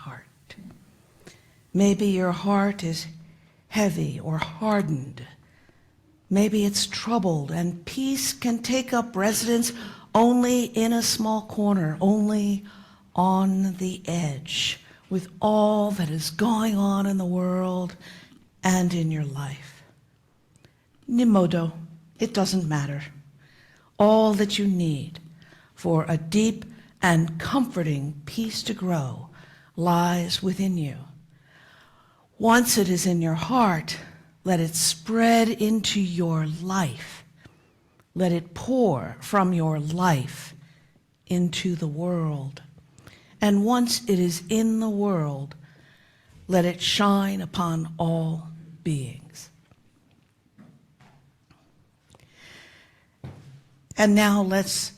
heart. Maybe your heart is heavy or hardened. Maybe it's troubled, and peace can take up residence only in a small corner, only on the edge, with all that is going on in the world and in your life. Nimodo, it doesn't matter. All that you need for a deep and comforting peace to grow lies within you. Once it is in your heart, let it spread into your life. Let it pour from your life into the world. And once it is in the world, let it shine upon all beings. And now let's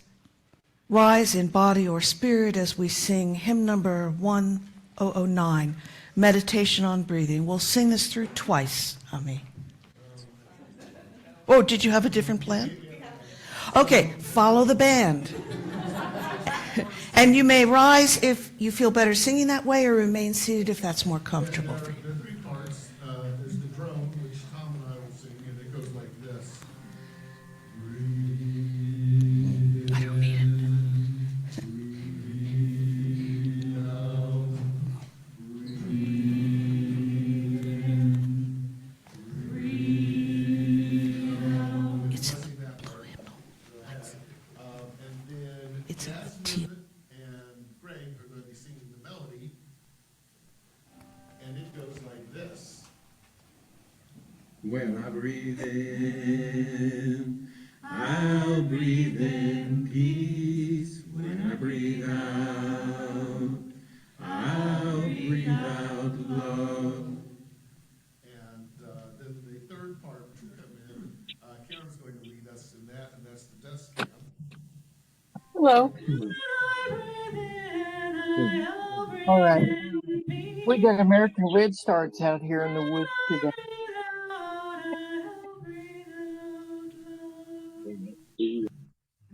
rise in body or spirit as we sing hymn number 1009, Meditation on Breathing. We'll sing this through twice, Ami. Oh, did you have a different plan? Okay, follow the band. And you may rise if you feel better singing that way, or remain seated if that's more comfortable for you. There are three parts. There's the drone, which Tom and I will sing, and it goes like this. I don't need it. It's in the blue hymnal. And then It's in the Jasmine teal. and Greg are going to be singing the melody, and it goes like this. When I breathe in, I'll breathe in peace. When I breathe out, I'll breathe out love. And then the third part, which will come in, Karen's going to lead us in that, and that's the death scan. Hello. All right. We got American red starts out here in the woods today.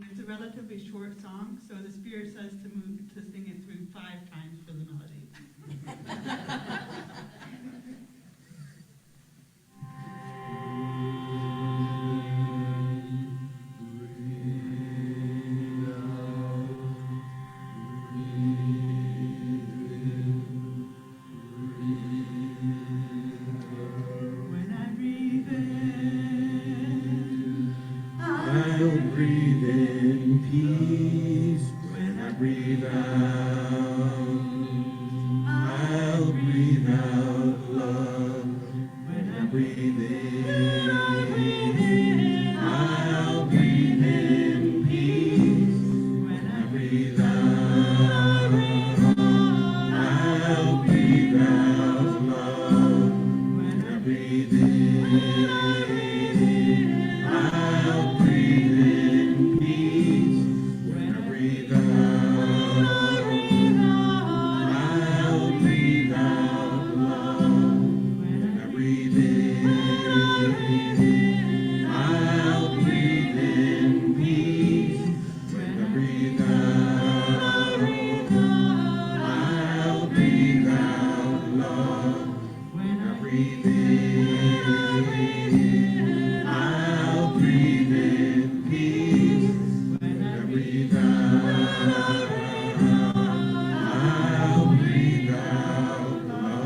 It's a relatively short song, so the Spirit says to sing it through 5 times for the melody. When I breathe in, I'll breathe in peace. When I breathe out, I'll breathe out love. When I breathe in, I'll breathe in peace. When I breathe out, I'll breathe out love. When I breathe in, I'll breathe in peace. When I breathe out, I'll breathe out love. When I breathe in, I'll breathe in peace. When I breathe out, I'll breathe out love. When I breathe in, I'll breathe in peace. When I breathe out, I'll breathe out love.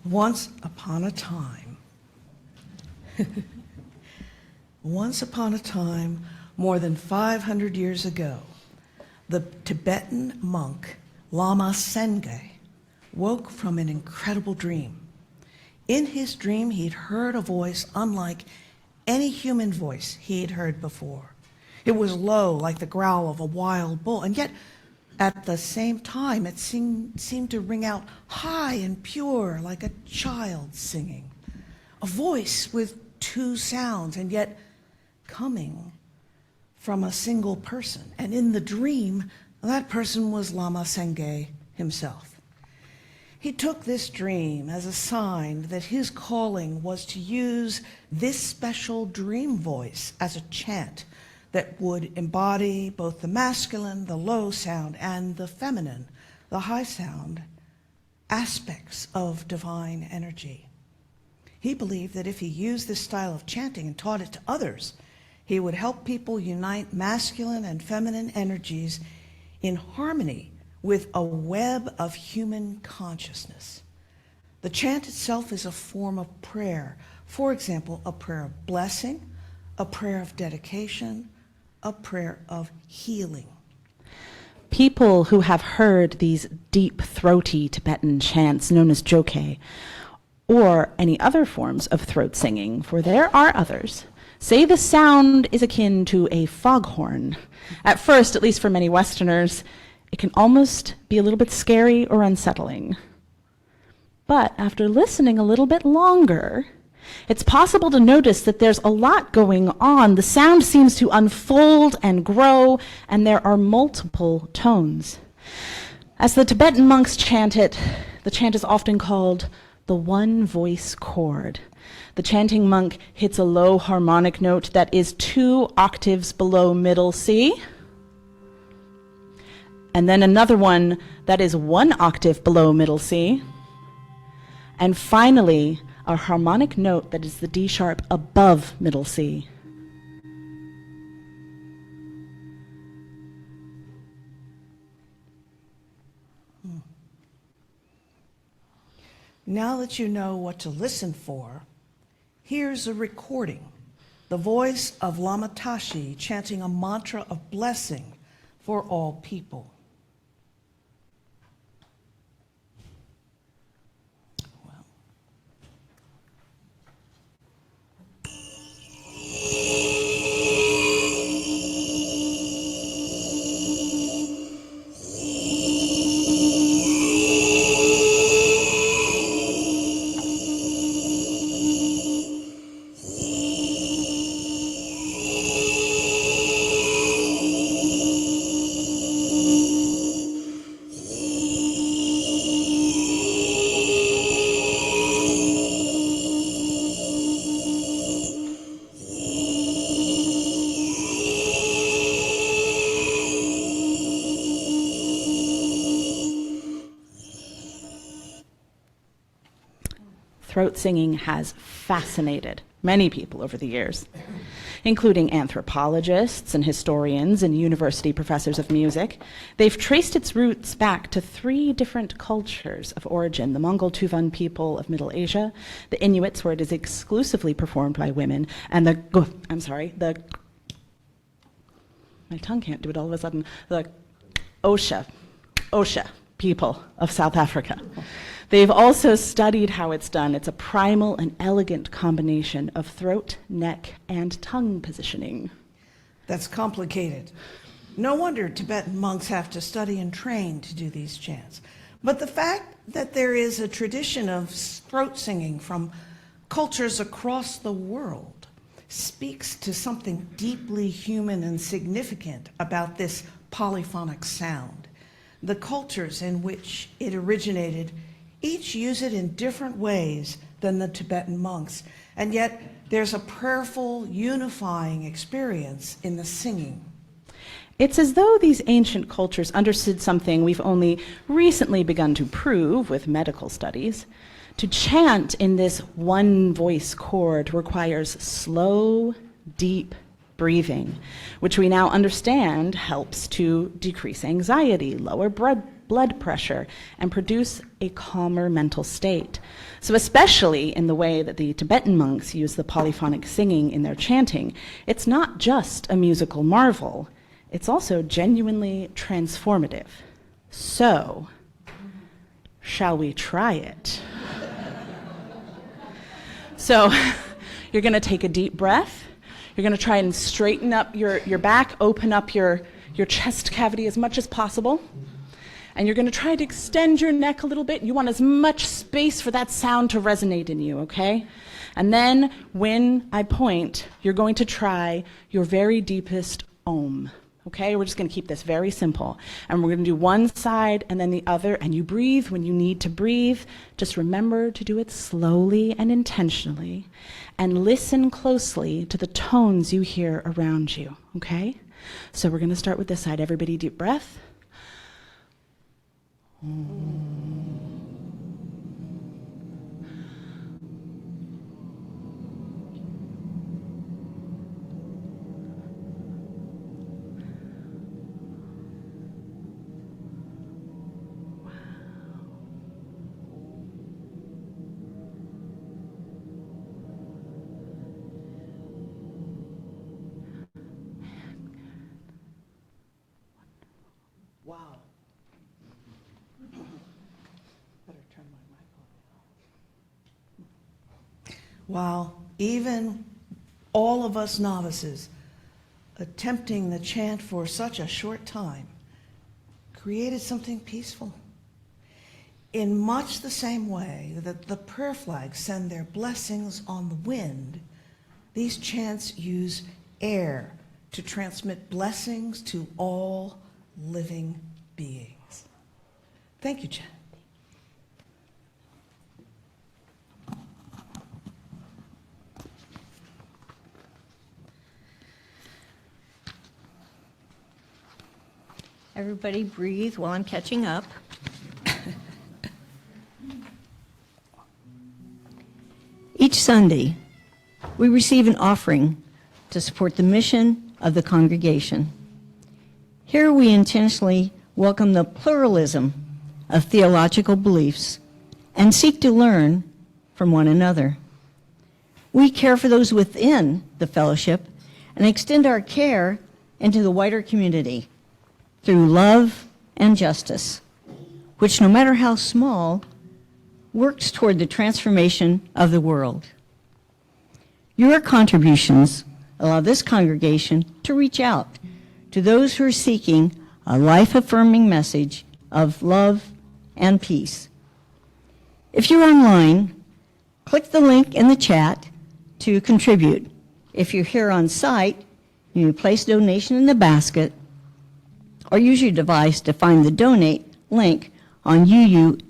Once upon a time, more than 500 years ago, the Tibetan monk Lama Senge woke from an incredible dream. In his dream, he'd heard a voice unlike any human voice he had heard before. It was low, like the growl of a wild bull, and yet at the same time, it seemed to ring out high and pure, like a child singing. A voice with 2 sounds, and yet coming from a single person. And in the dream, that person was Lama Senge himself. He took this dream as a sign that his calling was to use this special dream voice as a chant that would embody both the masculine, the low sound, and the feminine, the high sound, aspects of divine energy. He believed that if he used this style of chanting and taught it to others, he would help people unite masculine and feminine energies in harmony with a web of human consciousness. The chant itself is a form of prayer. For example, a prayer of blessing, a prayer of dedication, a prayer of healing. People who have heard these deep, throaty Tibetan chants known as jokei, or any other forms of throat singing, for there are others, say the sound is akin to a foghorn. At first, at least for many Westerners, it can almost be a little bit scary or unsettling. But after listening a little bit longer, it's possible to notice that there's a lot going on. The sound seems to unfold and grow, and there are multiple tones. As the Tibetan monks chant it, the chant is often called the one-voice chord. The chanting monk hits a low harmonic note that is 2 octaves below middle C, and then another one that is 1 octave below middle C, and finally, a harmonic note that is the D sharp above middle C. Now that you know what to listen for, here's a recording. The voice of Lama Tashi chanting a mantra of blessing for all people. Throat singing has fascinated many people over the years, including anthropologists and historians and university professors of music. They've traced its roots back to 3 different cultures of origin: the Mongol Tuvan people of Middle Asia, the Inuits, where it is exclusively performed by women, and my tongue can't do it all of a sudden, the Osha people of South Africa. They've also studied how it's done. It's a primal and elegant combination of throat, neck, and tongue positioning. That's complicated. No wonder Tibetan monks have to study and train to do these chants. But the fact that there is a tradition of throat singing from cultures across the world speaks to something deeply human and significant about this polyphonic sound. The cultures in which it originated each use it in different ways than the Tibetan monks, and yet there's a prayerful, unifying experience in the singing. It's as though these ancient cultures understood something we've only recently begun to prove with medical studies. To chant in this one-voice chord requires slow, deep breathing, which we now understand helps to decrease anxiety, lower blood pressure, and produce a calmer mental state. So especially in the way that the Tibetan monks use the polyphonic singing in their chanting, it's not just a musical marvel, it's also genuinely transformative. So, shall we try it? So, you're going to take a deep breath. You're going to try and straighten up your back, open up your chest cavity as much as possible. And you're going to try to extend your neck a little bit. You want as much space for that sound to resonate in you, okay? And then when I point, you're going to try your very deepest Om, Okay, we're just going to keep this very simple. And we're going to do one side and then the other, and you breathe when you need to breathe. Just remember to do it slowly and intentionally, and listen closely to the tones you hear around you, okay? So we're going to start with this side. Everybody deep breath. Wow. Better turn my mic on. Wow, even all of us novices attempting the chant for such a short time created something peaceful. In much the same way that the prayer flags send their blessings on the wind, these chants use air to transmit blessings to all living beings. Thank you, Jen. Everybody breathe while I'm catching up. Each Sunday, we receive an offering to support the mission of the congregation. Here we intentionally welcome the pluralism of theological beliefs and seek to learn from one another. We care for those within the fellowship and extend our care into the wider community through love and justice, which, no matter how small, works toward the transformation of the world. Your contributions allow this congregation to reach out to those who are seeking a life-affirming message of love and peace. If you're online, click the link in the chat to contribute. If you're here on site, you place donation in the basket or use your device to find the donate link on uufhc.net.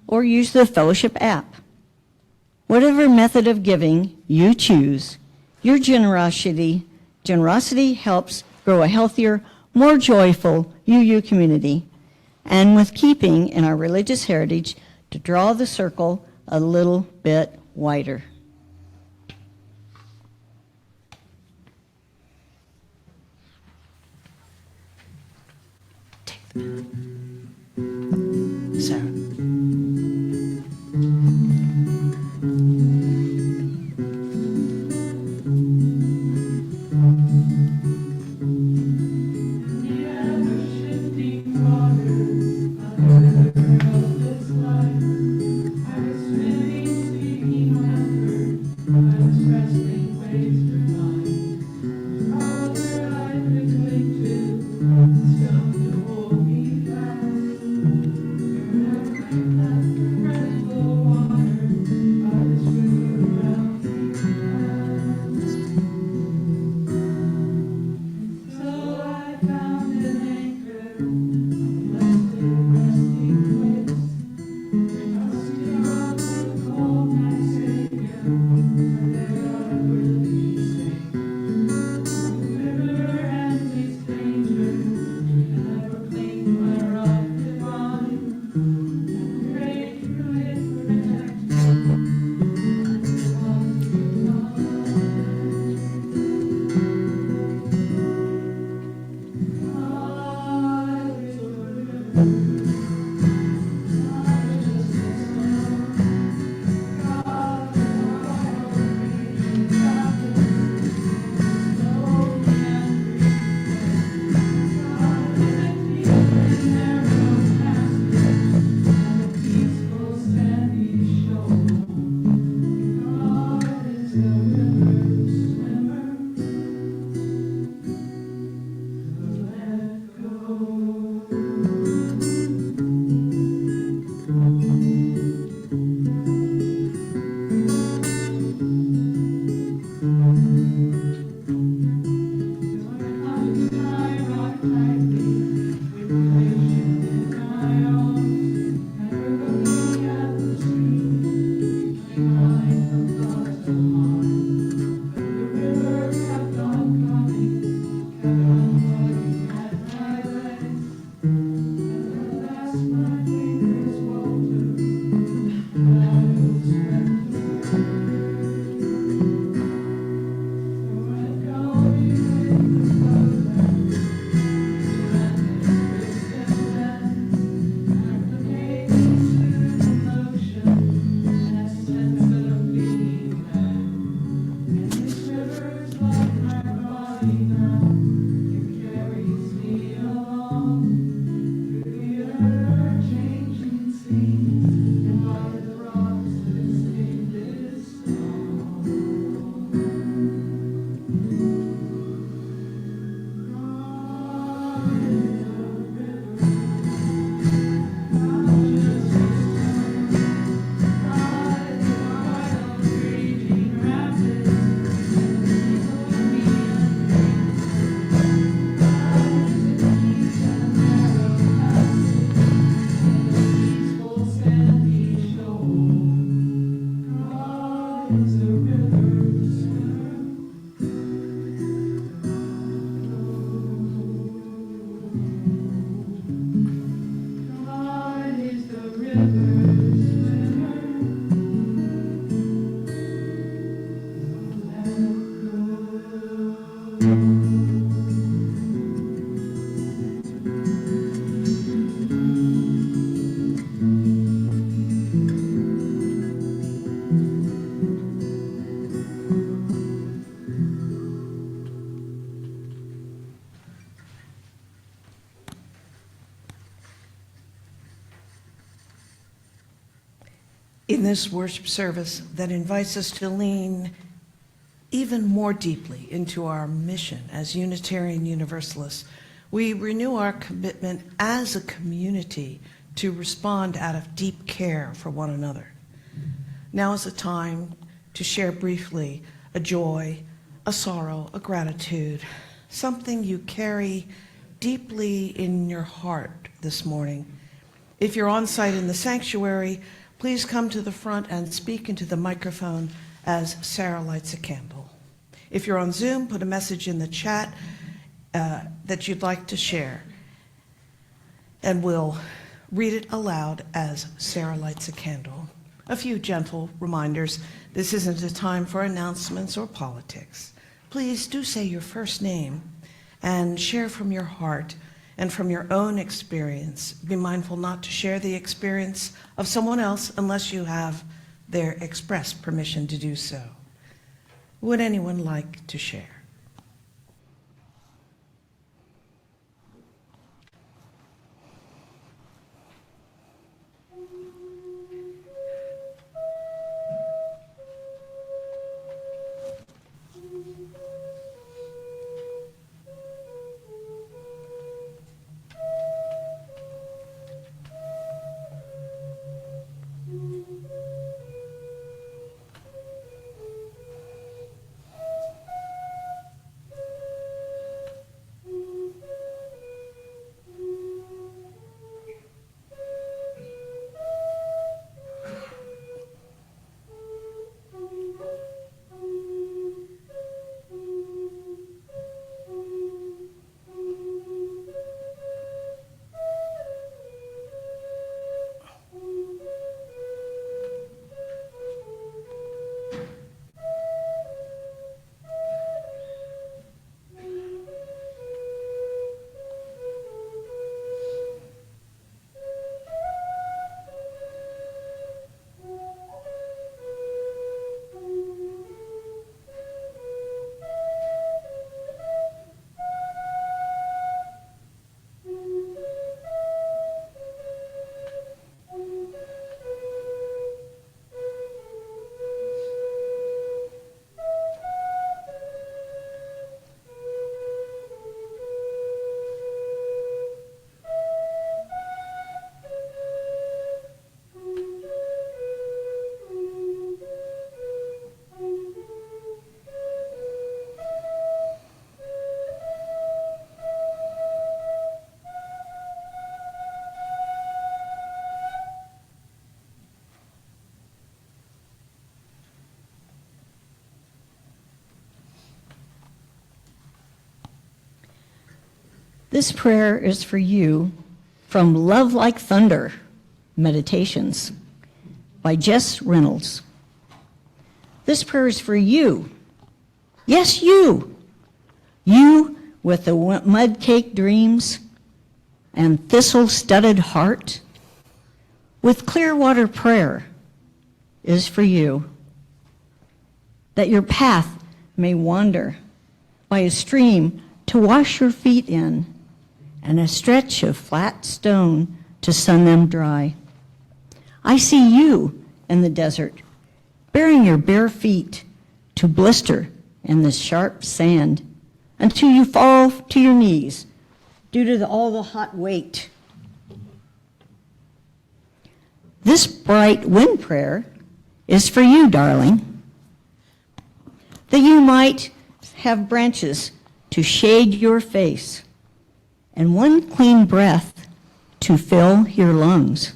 Or use the fellowship app. Whatever method of giving you choose, your generosity helps grow a healthier, more joyful UU community, and with keeping in our religious heritage to draw the circle a little bit wider. Sarah. In this worship service that invites us to lean even more deeply into our mission as Unitarian Universalists, we renew our commitment as a community to respond out of deep care for one another. Now is the time to share briefly a joy, a sorrow, a gratitude, something you carry deeply in your heart this morning. If you're on site in the sanctuary, please come to the front and speak into the microphone as Sarah lights a candle. If you're on Zoom, put a message in the chat that you'd like to share, and we'll read it aloud as Sarah lights a candle. A few gentle reminders. This isn't a time for announcements or politics. Please do say your first name and share from your heart and from your own experience. Be mindful not to share the experience of someone else unless you have their express permission to do so. Would anyone like to share? This prayer is for you from Love Like Thunder, Meditations by Jess Reynolds. This prayer is for you. Yes, you. You with the mud-caked dreams and thistle-studded heart with Clearwater prayer is for you, that your path may wander by a stream to wash your feet in, and a stretch of flat stone to sun them dry. I see you in the desert, bearing your bare feet to blister in the sharp sand until you fall to your knees due to all the hot weight. This bright wind prayer is for you, darling, that you might have branches to shade your face and one clean breath to fill your lungs.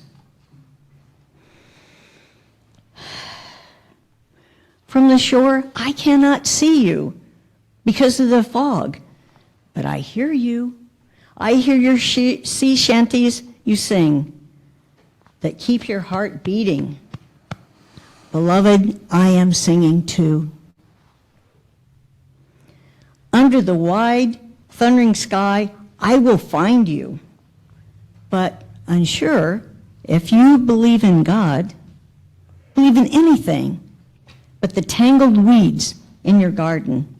From the shore, I cannot see you because of the fog, but I hear you. I hear your sea shanties you sing that keep your heart beating. Beloved, I am singing too. Under the wide, thundering sky, I will find you. But unsure if you believe in God, believe in anything but the tangled weeds in your garden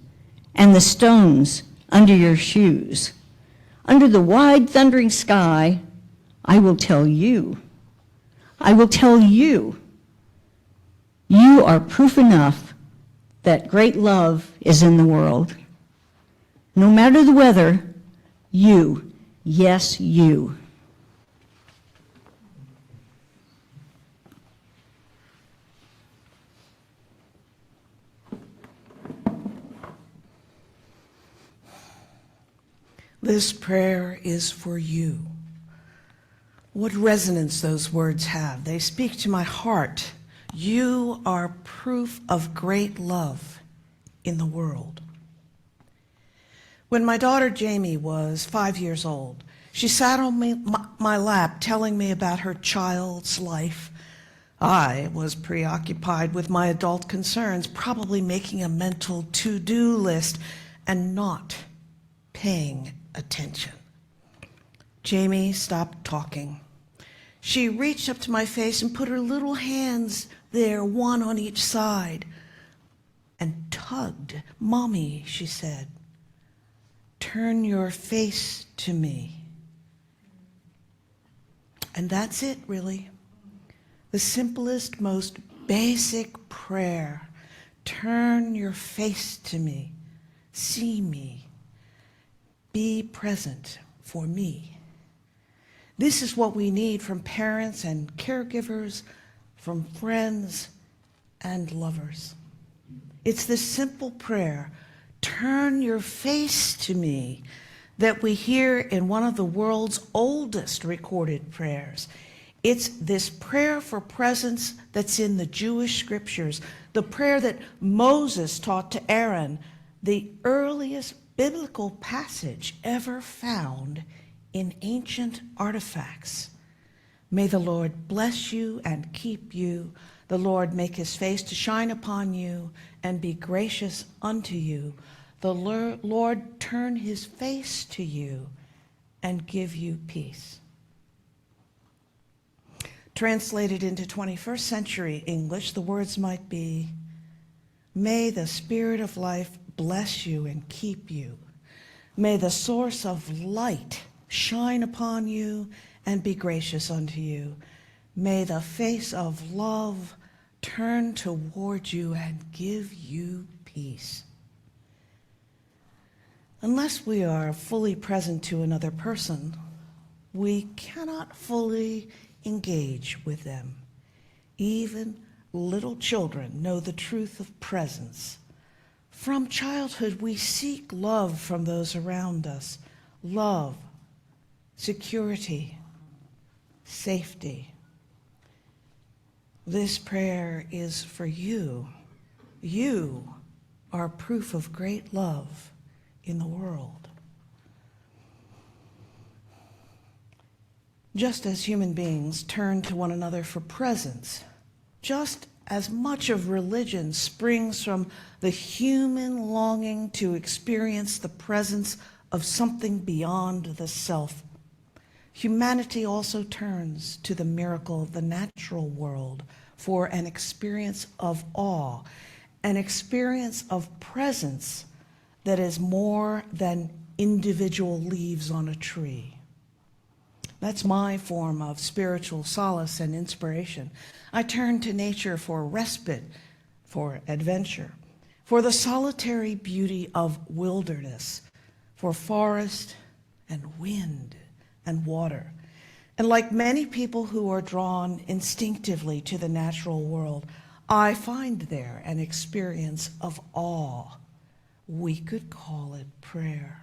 and the stones under your shoes. Under the wide, thundering sky, I will tell you. I will tell you. You are proof enough that great love is in the world. No matter the weather, you, yes, you. This prayer is for you. What resonance those words have. They speak to my heart. You are proof of great love in the world. When my daughter Jamie was 5 years old, she sat on my lap telling me about her child's life. I was preoccupied with my adult concerns, probably making a mental to-do list and not paying attention. Jamie stopped talking. She reached up to my face and put her little hands there, one on each side, and tugged. Mommy, she said, turn your face to me. And that's it, really. The simplest, most basic prayer. Turn your face to me. See me. Be present for me. This is what we need from parents and caregivers, from friends and lovers. It's this simple prayer, turn your face to me, that we hear in one of the world's oldest recorded prayers. It's this prayer for presence that's in the Jewish scriptures, the prayer that Moses taught to Aaron, the earliest biblical passage ever found in ancient artifacts. May the Lord bless you and keep you. The Lord make his face to shine upon you and be gracious unto you. The Lord turn his face to you and give you peace. Translated into 21st century English, the words might be, may the Spirit of life bless you and keep you. May the source of light shine upon you and be gracious unto you. May the face of love turn toward you and give you peace. Unless we are fully present to another person, we cannot fully engage with them. Even little children know the truth of presence. From childhood, we seek love from those around us. Love, security, safety. This prayer is for you. You are proof of great love in the world. Just as human beings turn to one another for presence, just as much of religion springs from the human longing to experience the presence of something beyond the self, humanity also turns to the miracle of the natural world for an experience of awe, an experience of presence that is more than individual leaves on a tree. That's my form of spiritual solace and inspiration. I turn to nature for respite, for adventure, for the solitary beauty of wilderness, for forest and wind and water. And like many people who are drawn instinctively to the natural world, I find there an experience of awe. We could call it prayer.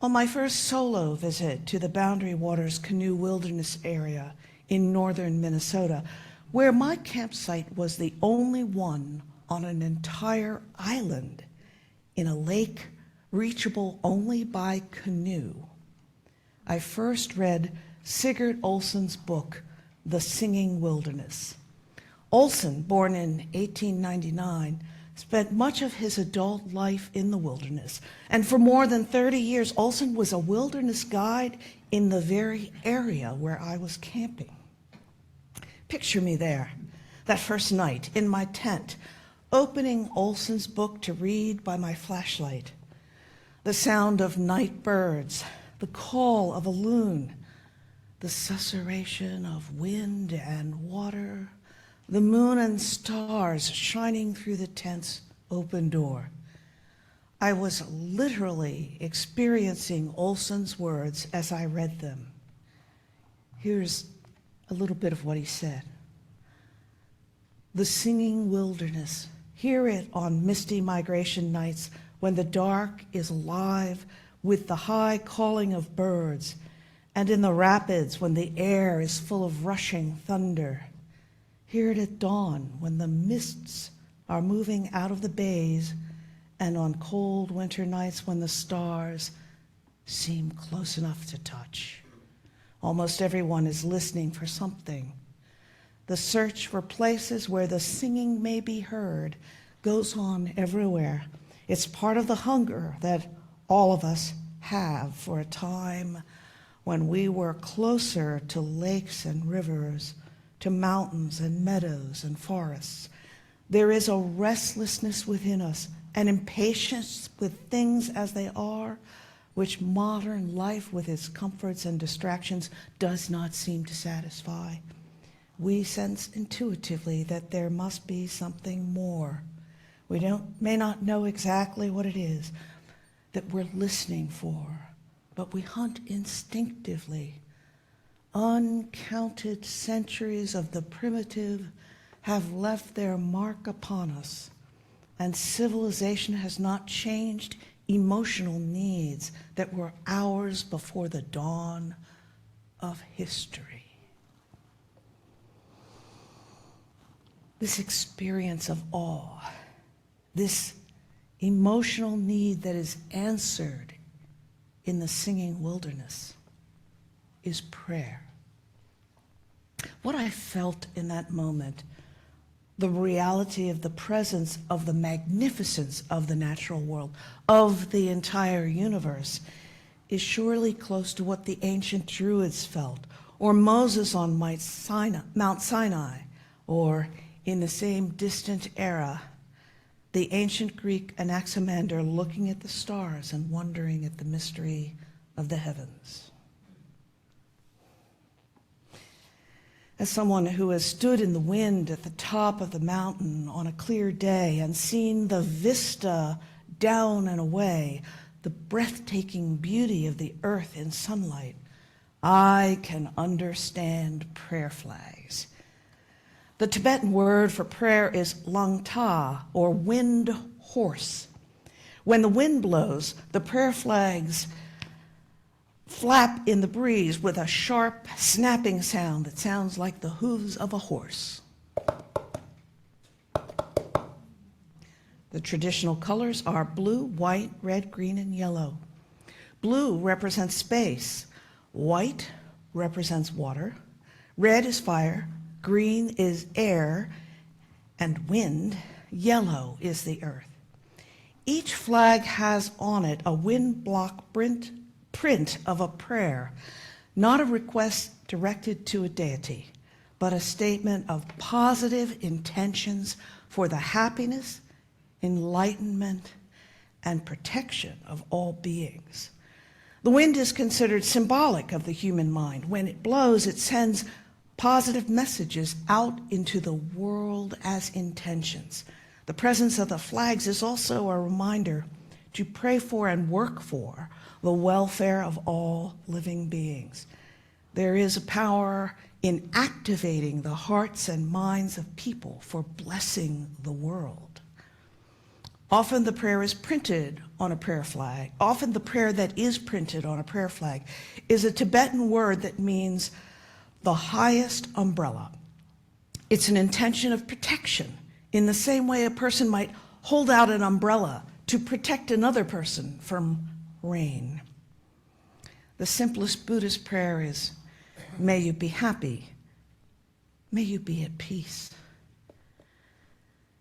On my first solo visit to the Boundary Waters Canoe Wilderness area in northern Minnesota, where my campsite was the only one on an entire island in a lake reachable only by canoe. I first read Sigurd Olson's book, The Singing Wilderness. Olson, born in 1899, spent much of his adult life in the wilderness, and for more than 30 years, Olson was a wilderness guide in the very area where I was camping. Picture me there, that first night in my tent, opening Olson's book to read by my flashlight. The sound of night birds, the call of a loon, the susurration of wind and water, the moon and stars shining through the tent's open door. I was literally experiencing Olson's words as I read them. Here's a little bit of what he said. The singing wilderness, hear it on misty migration nights when the dark is alive with the high calling of birds, and in the rapids when the air is full of rushing thunder. Hear it at dawn when the mists are moving out of the bays, and on cold winter nights when the stars seem close enough to touch. Almost everyone is listening for something. The search for places where the singing may be heard goes on everywhere. It's part of the hunger that all of us have for a time when we were closer to lakes and rivers, to mountains and meadows and forests. There is a restlessness within us, an impatience with things as they are, which modern life with its comforts and distractions does not seem to satisfy. We sense intuitively that there must be something more. We may not know exactly what it is that we're listening for, but we hunt instinctively. Uncounted centuries of the primitive have left their mark upon us, and civilization has not changed emotional needs that were ours before the dawn of history. This experience of awe, this emotional need that is answered in the singing wilderness, is prayer. What I felt in that moment, the reality of the presence of the magnificence of the natural world, of the entire universe, is surely close to what the ancient Druids felt, or Moses on Mount Sinai, or in the same distant era, the ancient Greek Anaximander looking at the stars and wondering at the mystery of the heavens. As someone who has stood in the wind at the top of the mountain on a clear day and seen the vista down and away, the breathtaking beauty of the earth in sunlight, I can understand prayer flags. The Tibetan word for prayer is langta, or wind horse. When the wind blows, the prayer flags flap in the breeze with a sharp, snapping sound that sounds like the hooves of a horse. The traditional colors are blue, white, red, green, and yellow. Blue represents space. White represents water. Red is fire. Green is air and wind. Yellow is the earth. Each flag has on it a wind block print of a prayer, not a request directed to a deity, but a statement of positive intentions for the happiness, enlightenment, and protection of all beings. The wind is considered symbolic of the human mind. When it blows, it sends positive messages out into the world as intentions. The presence of the flags is also a reminder to pray for and work for the welfare of all living beings. There is a power in activating the hearts and minds of people for blessing the world. Often the prayer is printed on a prayer flag. Often the prayer that is printed on a prayer flag is a Tibetan word that means the highest umbrella. It's an intention of protection, in the same way a person might hold out an umbrella to protect another person from rain. The simplest Buddhist prayer is, may you be happy, may you be at peace.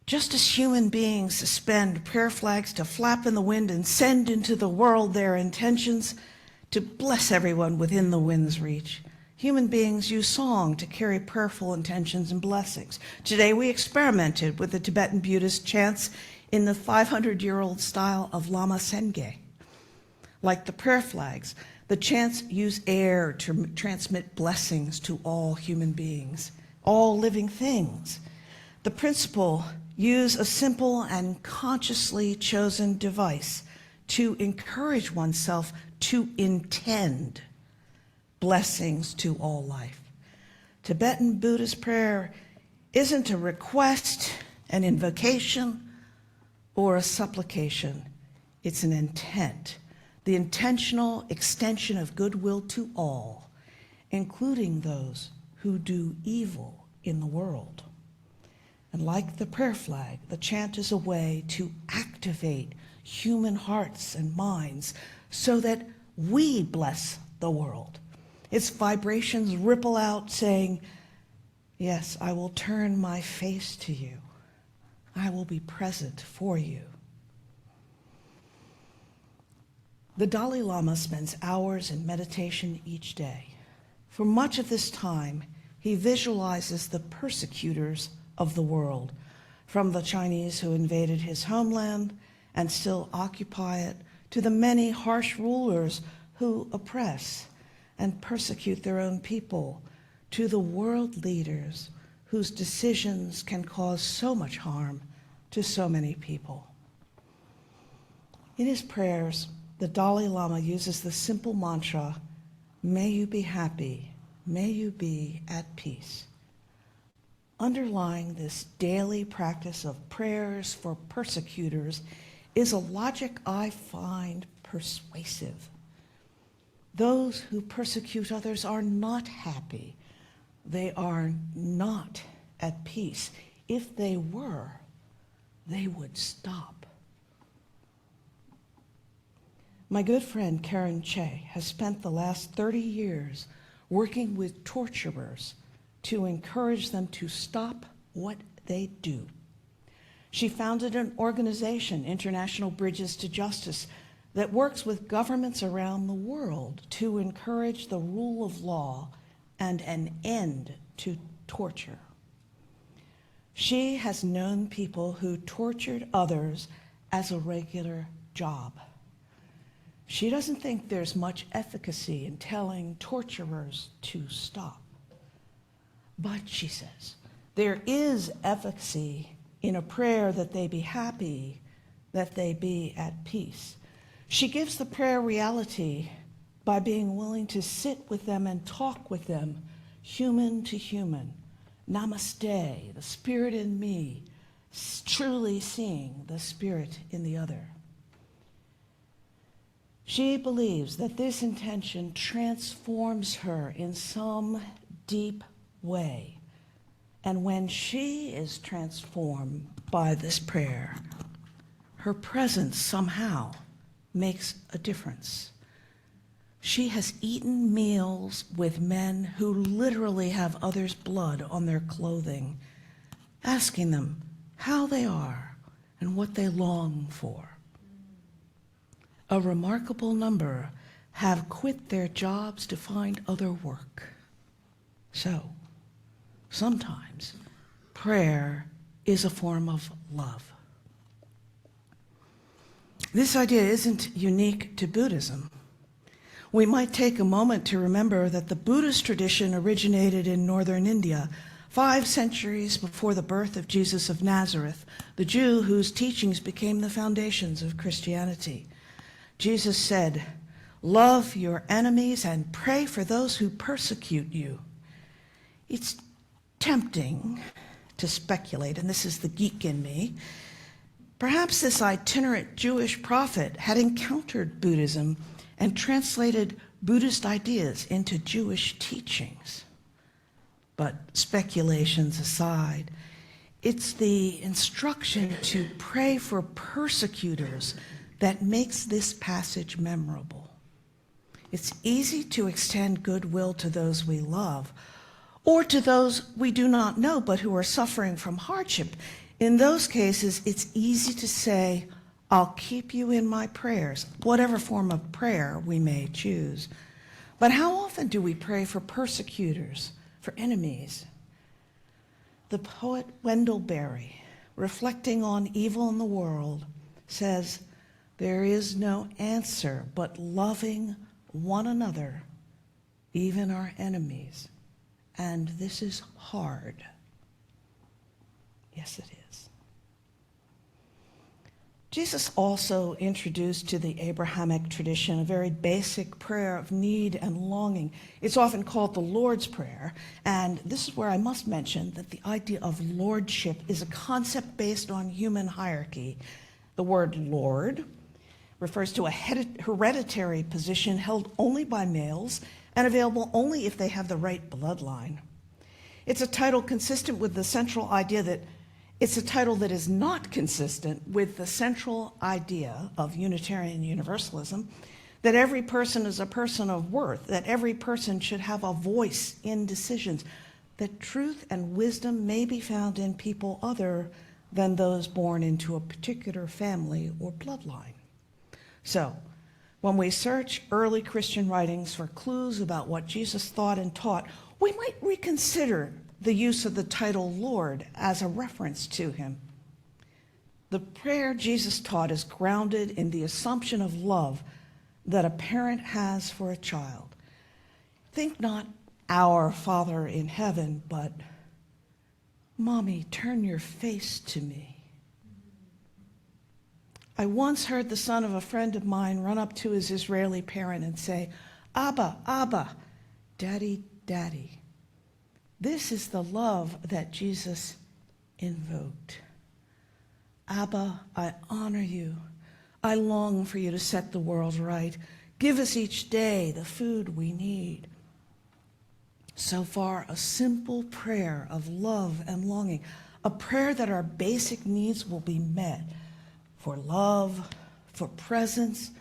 Just as human beings suspend prayer flags to flap in the wind and send into the world their intentions to bless everyone within the wind's reach, human beings use song to carry prayerful intentions and blessings. Today we experimented with the Tibetan Buddhist chants in the 500-year-old style of Lama Senge. Like the prayer flags, the chants use air to transmit blessings to all human beings, all living things. The principle: use a simple and consciously chosen device to encourage oneself to intend blessings to all life. Tibetan Buddhist prayer isn't a request, an invocation, or a supplication. It's an intent, the intentional extension of goodwill to all, including those who do evil in the world. And like the prayer flag, the chant is a way to activate human hearts and minds so that we bless the world. Its vibrations ripple out saying, yes, I will turn my face to you. I will be present for you. The Dalai Lama spends hours in meditation each day. For much of this time, he visualizes the persecutors of the world, from the Chinese who invaded his homeland and still occupy it, to the many harsh rulers who oppress and persecute their own people, to the world leaders whose decisions can cause so much harm to so many people. In his prayers, the Dalai Lama uses the simple mantra, may you be happy, may you be at peace. Underlying this daily practice of prayers for persecutors is a logic I find persuasive. Those who persecute others are not happy. They are not at peace. If they were, they would stop. My good friend Karen Che has spent the last 30 years working with torturers to encourage them to stop what they do. She founded an organization, International Bridges to Justice, that works with governments around the world to encourage the rule of law and an end to torture. She has known people who tortured others as a regular job. She doesn't think there's much efficacy in telling torturers to stop. But, she says, there is efficacy in a prayer that they be happy, that they be at peace. She gives the prayer reality by being willing to sit with them and talk with them, human to human. Namaste, the spirit in me, truly seeing the spirit in the other. She believes that this intention transforms her in some deep way. And when she is transformed by this prayer, her presence somehow makes a difference. She has eaten meals with men who literally have others' blood on their clothing, asking them how they are and what they long for. A remarkable number have quit their jobs to find other work. So, sometimes prayer is a form of love. This idea isn't unique to Buddhism. We might take a moment to remember that the Buddhist tradition originated in northern India 5 centuries before the birth of Jesus of Nazareth, the Jew whose teachings became the foundations of Christianity. Jesus said, "Love your enemies and pray for those who persecute you." It's tempting to speculate, and this is the geek in me. Perhaps this itinerant Jewish prophet had encountered Buddhism and translated Buddhist ideas into Jewish teachings. But speculations aside, It's the instruction to pray for persecutors that makes this passage memorable. It's easy to extend goodwill to those we love, or to those we do not know but who are suffering from hardship. In those cases, it's easy to say, I'll keep you in my prayers, whatever form of prayer we may choose. But how often do we pray for persecutors, for enemies? The poet Wendell Berry, reflecting on evil in the world, says, there is no answer but loving one another, even our enemies. And this is hard. Yes, it is. Jesus also introduced to the Abrahamic tradition a very basic prayer of need and longing. It's often called the Lord's Prayer, and this is where I must mention that the idea of lordship is a concept based on human hierarchy. The word Lord refers to a hereditary position held only by males and available only if they have the right bloodline. It's a title consistent with the central idea that it's a title that is not consistent with the central idea of Unitarian Universalism, that every person is a person of worth, that every person should have a voice in decisions, that truth and wisdom may be found in people other than those born into a particular family or bloodline. So, when we search early Christian writings for clues about what Jesus thought and taught, we might reconsider the use of the title Lord as a reference to him. The prayer Jesus taught is grounded in the assumption of love that a parent has for a child. Think not our Father in heaven, but Mommy, turn your face to me. I once heard the son of a friend of mine run up to his Israeli parent and say, Abba, Abba, Daddy, Daddy. This is the love that Jesus invoked. Abba, I honor you. I long for you to set the world right. Give us each day the food we need. So far, a simple prayer of love and longing, a prayer that our basic needs will be met for love, for presence,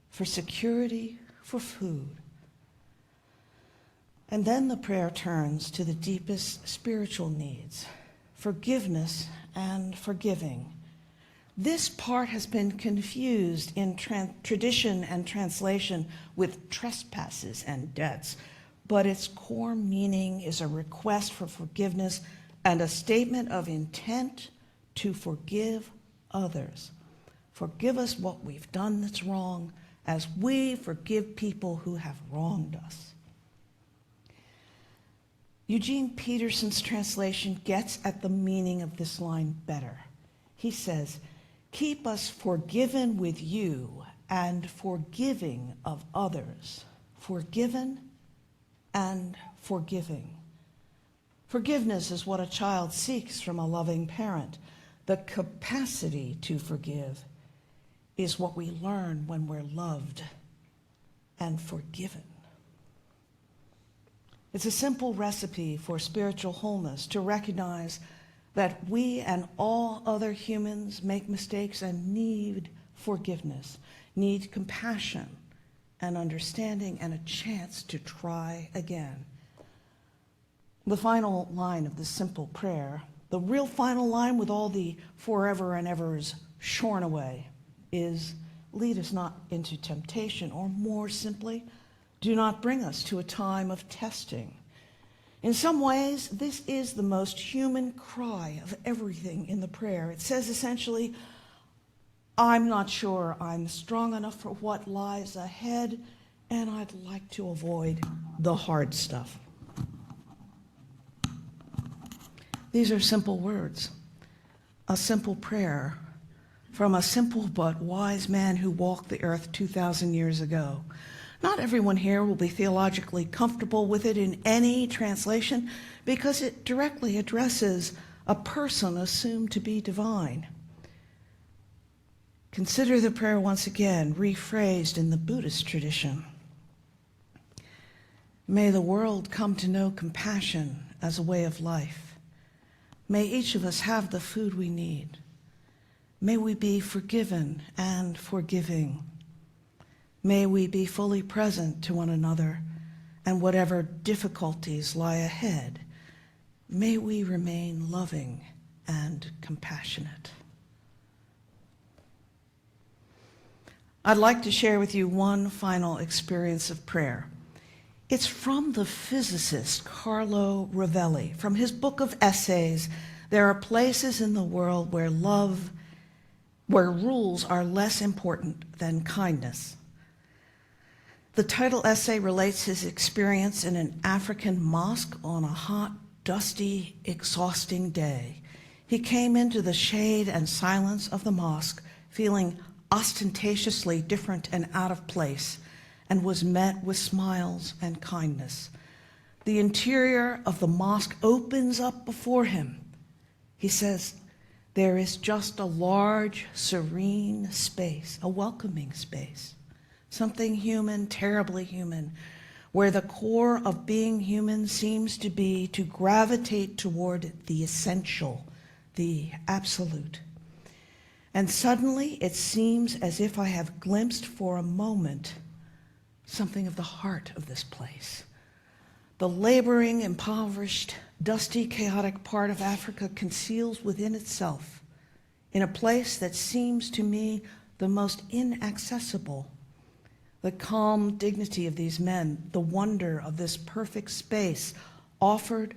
for security, for food. And then the prayer turns to the deepest spiritual needs, forgiveness and forgiving. This part has been confused in tradition and translation with trespasses and debts, but its core meaning is a request for forgiveness and a statement of intent to forgive others. Forgive us what we've done that's wrong, as we forgive people who have wronged us. Eugene Peterson's translation gets at the meaning of this line better. He says, keep us forgiven with you and forgiving of others. Forgiven and forgiving. Forgiveness is what a child seeks from a loving parent. The capacity to forgive is what we learn when we're loved and forgiven. It's a simple recipe for spiritual wholeness to recognize that we and all other humans make mistakes and need forgiveness, need compassion and understanding and a chance to try again. The final line of this simple prayer, the real final line with all the forever and evers shorn away, is lead us not into temptation, or more simply, do not bring us to a time of testing. In some ways, this is the most human cry of everything in the prayer. It says essentially, I'm not sure I'm strong enough for what lies ahead, and I'd like to avoid the hard stuff. These are simple words, a simple prayer from a simple but wise man who walked the earth 2,000 years ago. Not everyone here will be theologically comfortable with it in any translation because it directly addresses a person assumed to be divine. Consider the prayer once again, rephrased in the Buddhist tradition. May the world come to know compassion as a way of life. May each of us have the food we need. May we be forgiven and forgiving. May we be fully present to one another, and whatever difficulties lie ahead, may we remain loving and compassionate. I'd like to share with you one final experience of prayer. It's from the physicist Carlo Rovelli. From his book of essays, There Are Places in the World Where Rules Are Less Important Than Kindness. The title essay relates his experience in an African mosque on a hot, dusty, exhausting day. He came into the shade and silence of the mosque feeling ostentatiously different and out of place, and was met with smiles and kindness. The interior of the mosque opens up before him. He says, there is just a large, serene space, a welcoming space, something human, terribly human, where the core of being human seems to be to gravitate toward the essential, the absolute. And suddenly it seems as if I have glimpsed for a moment something of the heart of this place. The laboring, impoverished, dusty, chaotic part of Africa conceals within itself, in a place that seems to me the most inaccessible, the calm dignity of these men, the wonder of this perfect space offered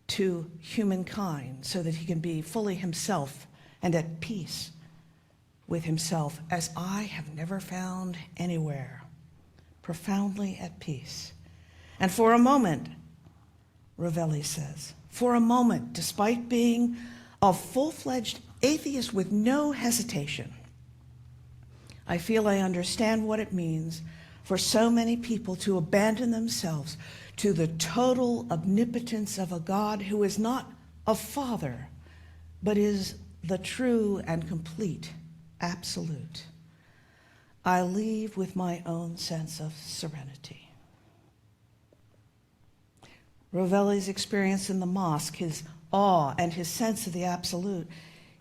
to humankind so that he can be fully himself and at peace with himself, as I have never found anywhere, profoundly at peace. And for a moment, Rovelli says, for a moment, despite being a full-fledged atheist with no hesitation, I feel I understand what it means for so many people to abandon themselves to the total omnipotence of a God who is not a father, but is the true and complete absolute. I leave with my own sense of serenity. Rovelli's experience in the mosque, his awe and his sense of the absolute,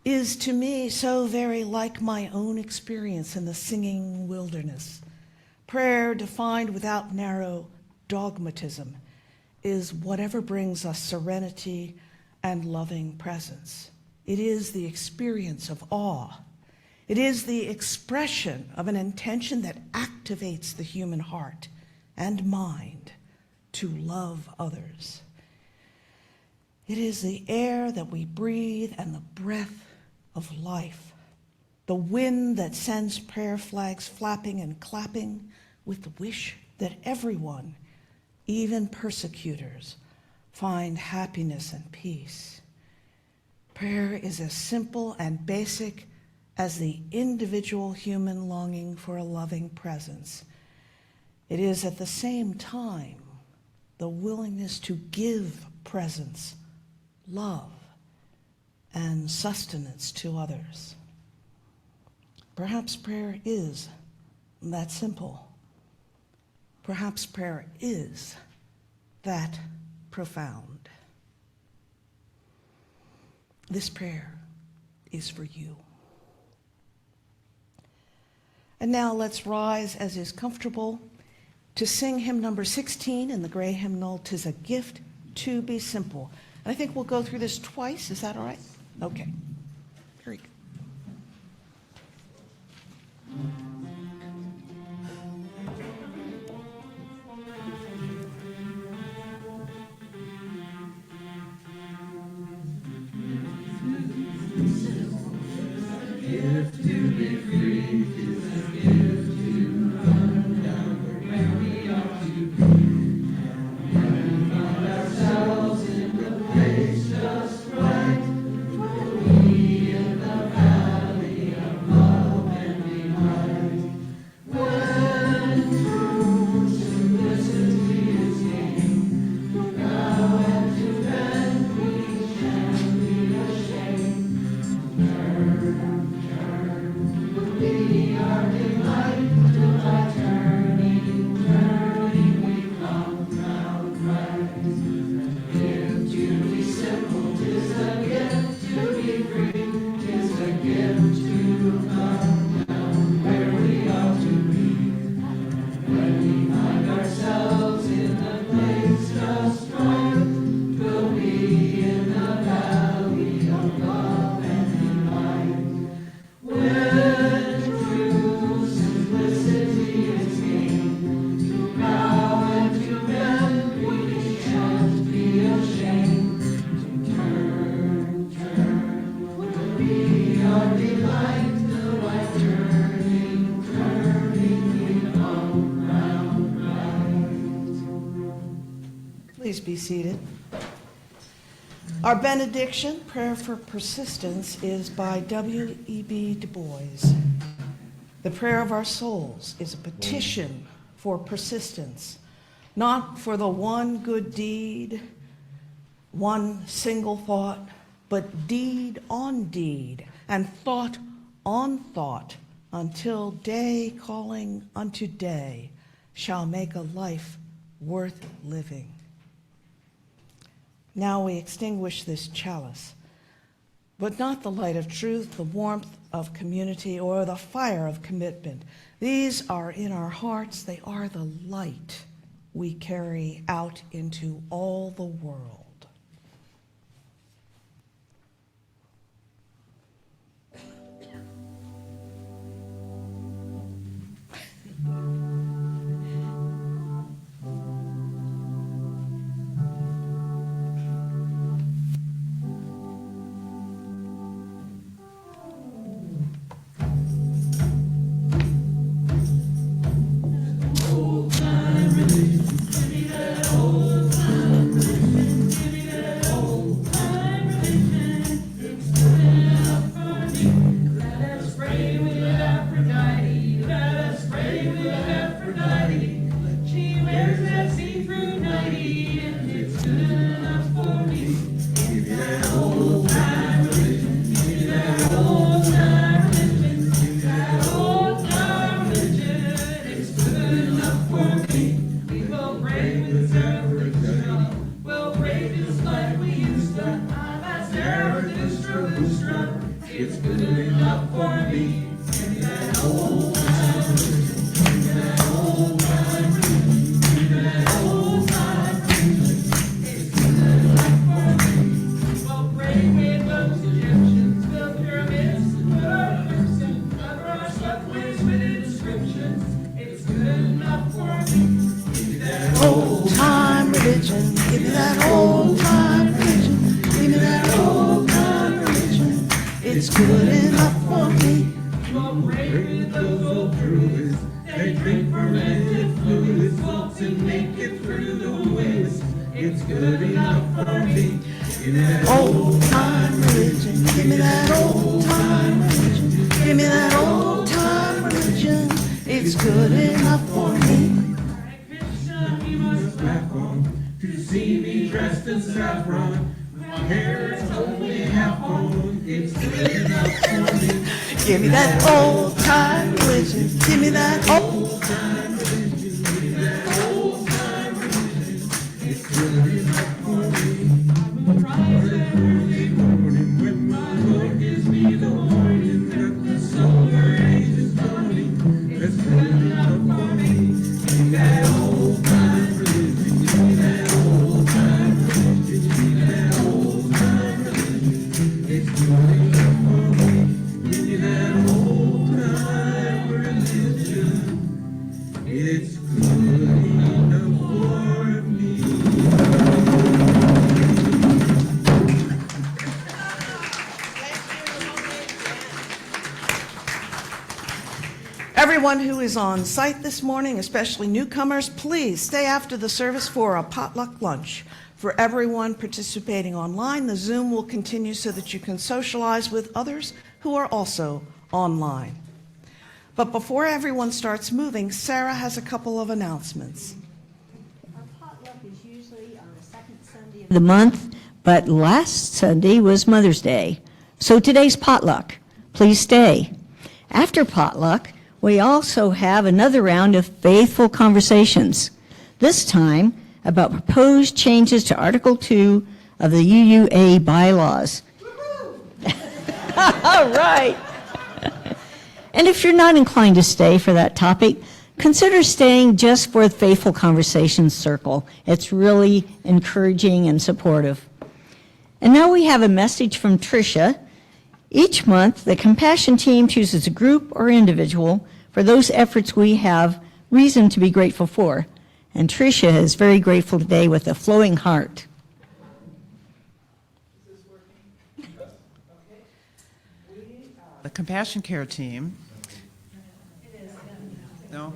is to me so very like my own experience in the singing wilderness. Prayer, defined without narrow dogmatism, is whatever brings us serenity and loving presence. It is the experience of awe. It is the expression of an intention that activates the human heart and mind to love others. It is the air that we breathe and the breath of life, the wind that sends prayer flags flapping and clapping with the wish that everyone, even persecutors, find happiness and peace. Prayer is as simple and basic as the individual human longing for a loving presence. It is at the same time the willingness to give presence, love, and sustenance to others. Perhaps prayer is that simple. Perhaps prayer is that profound. This prayer is for you. And now let's rise as is comfortable to sing hymn number 16 in the gray hymnal, "'Tis a Gift to Be Simple." And I think we'll go through this twice. Is that all right? Okay. Very good. Please be seated. Our benediction, Prayer for Persistence, is by W.E.B. Du Bois. The prayer of our souls is a petition for persistence, not for the one good deed, one single thought, but deed on deed and thought on thought, until day calling unto day shall make a life worth living. Now we extinguish this chalice, but not the light of truth, the warmth of community, or the fire of commitment. These are in our hearts. They are the light we carry out into all the world. Give me that old time religion. Give me that old time religion. Give me that old time religion. It's good enough for me. I'm rise early morning when my Lord gives me the warning that the solar age is dawning. It's good enough for me. Give me that old time religion. Give me that old time religion. Give me that old time religion. It's good enough for me. Give me that old time religion. It's good enough for me. Everyone who is on site this morning, especially newcomers, please stay after the service for a potluck lunch. For everyone participating online, the Zoom will continue so that you can socialize with others who are also online. But before everyone starts moving, Sarah has a couple of announcements. Our potluck is usually on the second Sunday of the month, but last Sunday was Mother's Day. So today's potluck. Please stay. After potluck, we also have another round of faithful conversations, this time about proposed changes to Article 2 of the UUA bylaws. All right. And if you're not inclined to stay for that topic, consider staying just for the Faithful Conversations Circle. It's really encouraging and supportive. And now we have a message from Tricia. Each month, the Compassion team chooses a group or individual for those efforts we have reason to be grateful for. And Tricia is very grateful today with a flowing heart. Is this working? Yes. Okay. We The Compassion Care team. No?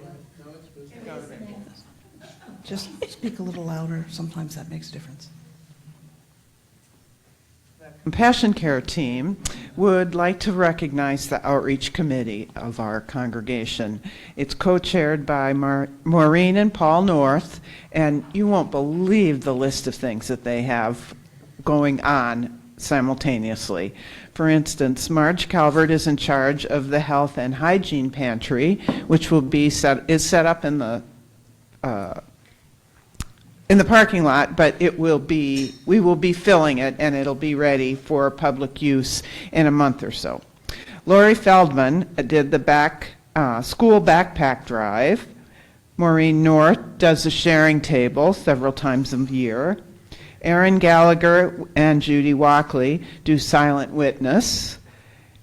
Just speak a little louder. Sometimes that makes a difference. Compassion Care team would like to recognize the outreach committee of our congregation. It's co-chaired by Maureen and Paul North, and you won't believe the list of things that they have going on simultaneously. For instance, Marge Calvert is in charge of the health and hygiene pantry, which will be set up in the parking lot, but we will be filling it, and it'll be ready for public use in a month or so. Lori Feldman did the school backpack drive. Maureen North does the sharing table several times a year. Erin Gallagher and Judy Walkley do silent witness.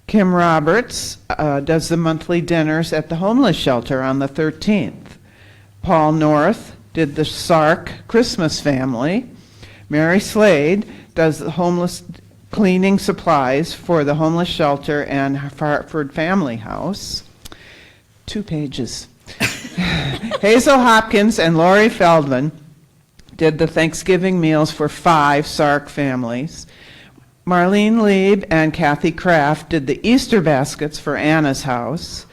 Kim Roberts does the monthly dinners at the homeless shelter on the 13th. Paul North did the Sark Christmas family. Mary Slade does the homeless cleaning supplies for the homeless shelter and Hartford Family House. 2 pages. Hazel Hopkins and Lori Feldman did the Thanksgiving meals for 5 Sark families. Marlene Lieb and Kathy Kraft did the Easter baskets for Anna's house.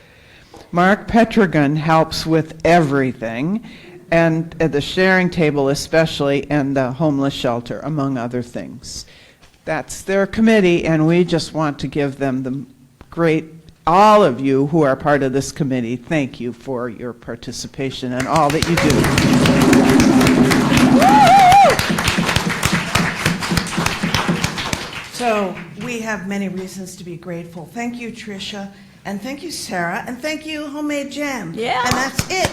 Mark Petragon helps with everything, and at the sharing table especially, and the homeless shelter, among other things. That's their committee, and we just want to give them the all of you who are part of this committee, thank you for your participation and all that you do. So we have many reasons to be grateful. Thank you, Tricia, and thank you, Sarah, and thank you, Homemade Jam. Yeah. And that's it.